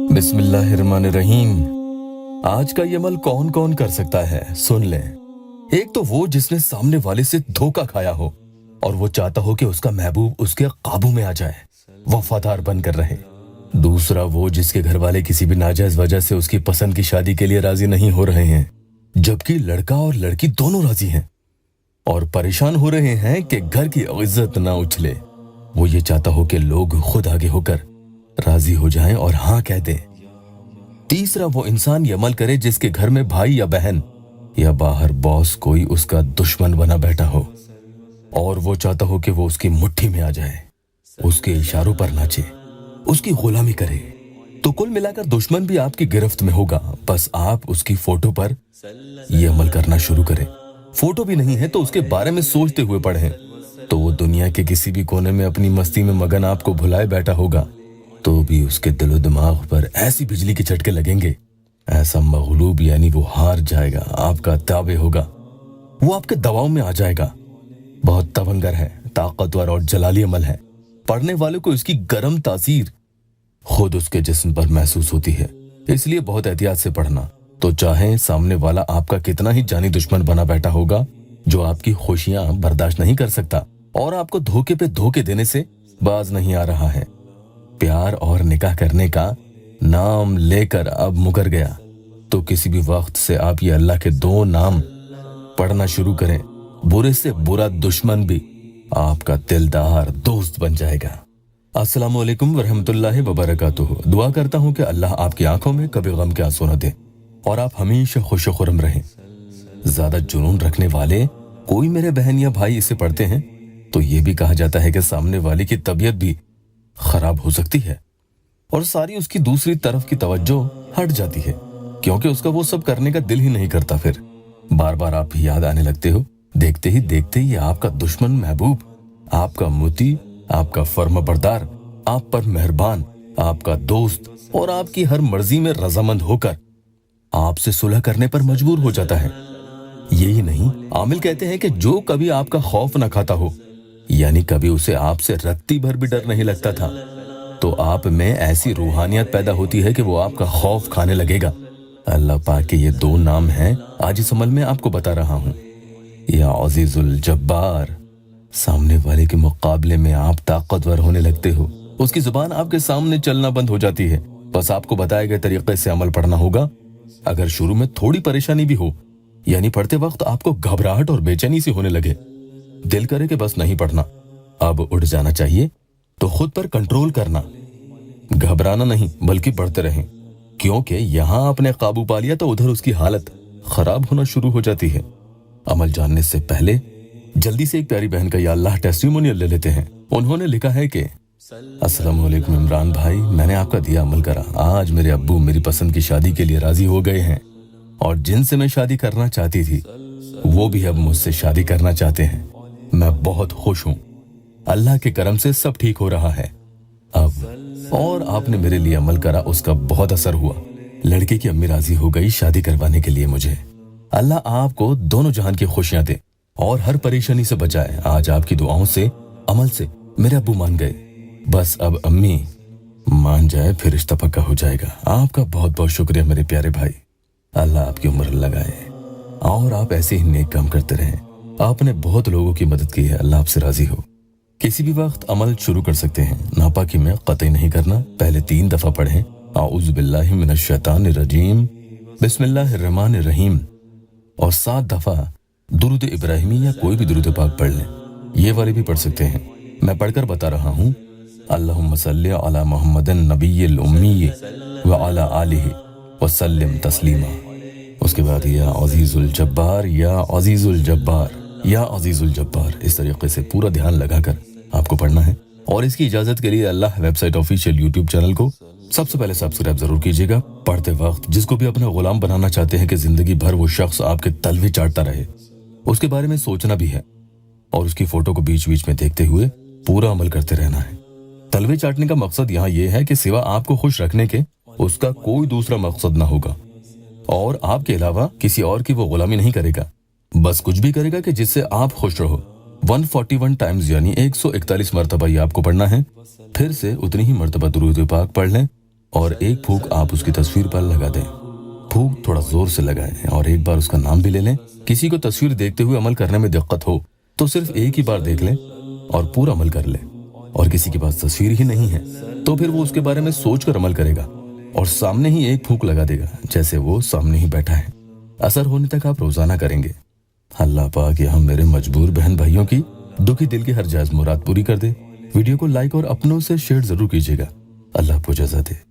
बिस्मिल्लाहिर्रहमानिर्रहीम। आज का ये अमल कौन कौन कर सकता है, सुन लें। एक तो वो जिसने सामने वाले से धोखा खाया हो और वो चाहता हो कि उसका महबूब उसके काबू में आ जाए, वफादार बनकर रहे। दूसरा वो जिसके घर वाले किसी भी नाजायज वजह से उसकी पसंद की शादी के लिए राजी नहीं हो रहे हैं, जबकि लड़का और लड़की दोनों राजी हैं और परेशान हो रहे हैं कि घर की इज्जत ना उछले। वो ये चाहता हो कि लोग खुद आगे होकर राजी हो जाएं और हाँ कह दें। तीसरा वो इंसान ये अमल करे जिसके घर में भाई या बहन या बाहर बॉस कोई उसका दुश्मन बना बैठा हो और वो चाहता हो कि वो उसकी मुट्ठी में आ जाए, उसके इशारों पर नाचे, उसकी गुलामी करे। तो कुल मिलाकर दुश्मन भी आपकी गिरफ्त में होगा। बस आप उसकी फोटो पर ये अमल करना शुरू करें। फोटो भी नहीं है तो उसके बारे में सोचते हुए पढ़ें, तो वो दुनिया के किसी भी कोने में अपनी मस्ती में मगन आपको भुलाए बैठा होगा, तो भी उसके दिलो दिमाग पर ऐसी बिजली के झटके लगेंगे, ऐसा मगलूब यानी वो हार जाएगा, आपका ताबे होगा, वो आपके दबाव में आ जाएगा। बहुत तवंगर है, ताकतवर और जलाली अमल है। पढ़ने वाले को इसकी गर्म तासीर खुद उसके जिस्म पर महसूस होती है, इसलिए बहुत एहतियात से पढ़ना। तो चाहे सामने वाला आपका कितना ही जानी दुश्मन बना बैठा होगा, जो आपकी खुशियां बर्दाश्त नहीं कर सकता और आपको धोखे पे धोखे देने से बाज नहीं आ रहा है, प्यार और निकाह करने का नाम लेकर अब मुकर गया, तो किसी भी वक्त से आप ये अल्लाह के दो नाम पढ़ना शुरू करें। बुरे से बुरा दुश्मन भी आपका दिलदार दोस्त बन जाएगा। अस्सलामु अलैकुम वरहमतुल्लाहि वबरकातुहू। दुआ करता हूँ कि अल्लाह आपकी आंखों में कभी गम के आंसू न दे और आप हमेशा खुश खुरम रहें। ज्यादा जुनून रखने वाले कोई मेरे बहन या भाई इसे पढ़ते हैं तो ये भी कहा जाता है कि सामने वाले की तबीयत भी खराब हो सकती है और सारी उसकी दूसरी तरफ की तवज्जो हट जाती है, क्योंकि उसका वो सब करने का दिल ही नहीं करता। फिर बार बार आप याद आने लगते हो। देखते ही देखते ये आपका दुश्मन महबूब, आपका मुती, आपका फर्माबरदार, आप पर मेहरबान, आपका दोस्त और आपकी हर मर्जी में रजामंद होकर आपसे सुलह करने पर मजबूर हो जाता है। यही नहीं, आमिल कहते हैं कि जो कभी आपका खौफ न खाता हो, यानी कभी उसे आपसे रत्ती भर भी डर नहीं लगता था, तो आप में ऐसी रूहानियत पैदा होती है कि वो आपका खौफ खाने लगेगा। अल्लाह पाक के ये दो नाम हैं, आज इस अमल में आपको बता रहा हूँ। या अजीजुल जब्बार, सामने वाले के मुकाबले में आप ताकतवर होने लगते हो, उसकी जुबान आपके सामने चलना बंद हो जाती है। बस आपको बताए गए तरीके से अमल पढ़ना होगा। अगर शुरू में थोड़ी परेशानी भी हो, यानी पढ़ते वक्त आपको घबराहट और बेचैनी सी होने लगे, दिल करे कि बस नहीं पढ़ना, अब उठ जाना चाहिए, तो खुद पर कंट्रोल करना, घबराना नहीं बल्कि पढ़ते रहें, क्योंकि यहां आपने काबू पा लिया तो उधर उसकी हालत खराब होना शुरू हो जाती है। अमल जानने से पहले जल्दी से एक प्यारी बहन का या अल्लाह टेस्टिमोनियल ले लेते हैं। उन्होंने लिखा है कि अस्सलाम वालेकुम इमरान भाई, मैंने आपका दिया अमल करा। आज मेरे अब्बू मेरी पसंद की शादी के लिए राजी हो गए हैं और जिनसे मैं शादी करना चाहती थी वो भी अब मुझसे शादी करना चाहते हैं। मैं बहुत खुश हूँ, अल्लाह के करम से सब ठीक हो रहा है अब। और आपने मेरे लिए अमल करा, उसका बहुत असर हुआ। लड़के की अम्मी राजी हो गई शादी करवाने के लिए मुझे। अल्लाह आपको दोनों जहान की खुशियां दे और हर परेशानी से बचाए। आज आपकी दुआओं से, अमल से मेरे अब्बू मान गए, बस अब अम्मी मान जाए फिर रिश्ता पक्का हो जाएगा। आपका बहुत बहुत शुक्रिया मेरे प्यारे भाई, अल्लाह आपकी उम्र लगाए और आप ऐसे ही नेक काम करते रहें। आपने बहुत लोगों की मदद की है, अल्लाह आपसे राजी हो। किसी भी वक्त अमल शुरू कर सकते हैं, नापाकी में कतई नहीं करना। पहले 3 दफा पढ़ें आऊज़ु बिल्लाहि मिनश शैतानिर रजीम, बिस्मिल्लाहिर रहमानिर रहीम, और 7 दफा दुरूद इब्राहिमी या कोई भी दुरूद पाक पढ़ लें। ये वाले भी पढ़ सकते हैं, मैं पढ़कर बता रहा हूँ। अल्लाहुम्मा सल्ली अला मुहम्मदिन नबिय्यिल उम्मी व अला आलिहि व सल्लिम तस्लीमा। उसके बाद या अजीजुल जब्बार, या अजीजुल जब्बार, या अजीजुल जब्बार, इस तरीके से पूरा ध्यान लगाकर आपको पढ़ना है। और इसकी इजाजत के लिए अल्लाह वेबसाइट ऑफिशियल यूट्यूब चैनल को सबसे पहले सब्सक्राइब जरूर कीजिएगा। पढ़ते वक्त जिसको भी अपना गुलाम बनाना चाहते हैं कि जिंदगी भर वो शख्स आपके तलवे चाटता रहे, उसके बारे में सोचना भी है और उसकी फोटो को बीच बीच में देखते हुए पूरा अमल करते रहना है। तलवे चाटने का मकसद यहाँ ये है कि सिवा आपको खुश रखने के उसका कोई दूसरा मकसद ना होगा और आपके अलावा किसी और की वो गुलामी नहीं करेगा। बस कुछ भी करेगा कि जिससे आप खुश रहो, 141 टाइम्स यानी 141 मरतबा ये आपको पढ़ना है। फिर से उतनी ही मरतबा दुरूद पाक पढ़ लें और एक फूंक आप उसकी तस्वीर पर लगा दें। फूंक थोड़ा जोर से लगाएं और एक बार उसका नाम भी ले लें। किसी को तस्वीर देखते हुए अमल करने में दिक्कत हो तो सिर्फ एक ही बार देख लें और पूरा अमल कर लें। और किसी के पास तस्वीर ही नहीं है तो फिर वो उसके बारे में सोचकर अमल करेगा और सामने ही एक फूंक लगा देगा जैसे वो सामने ही बैठा है। असर होने तक आप रोजाना करेंगे। अल्लाह पाक हम मेरे मजबूर बहन भाइयों की दुखी दिल की हर जायज मुराद पूरी कर दे। वीडियो को लाइक और अपनों से शेयर जरूर कीजिएगा। अल्लाह आपको इजाजत दे।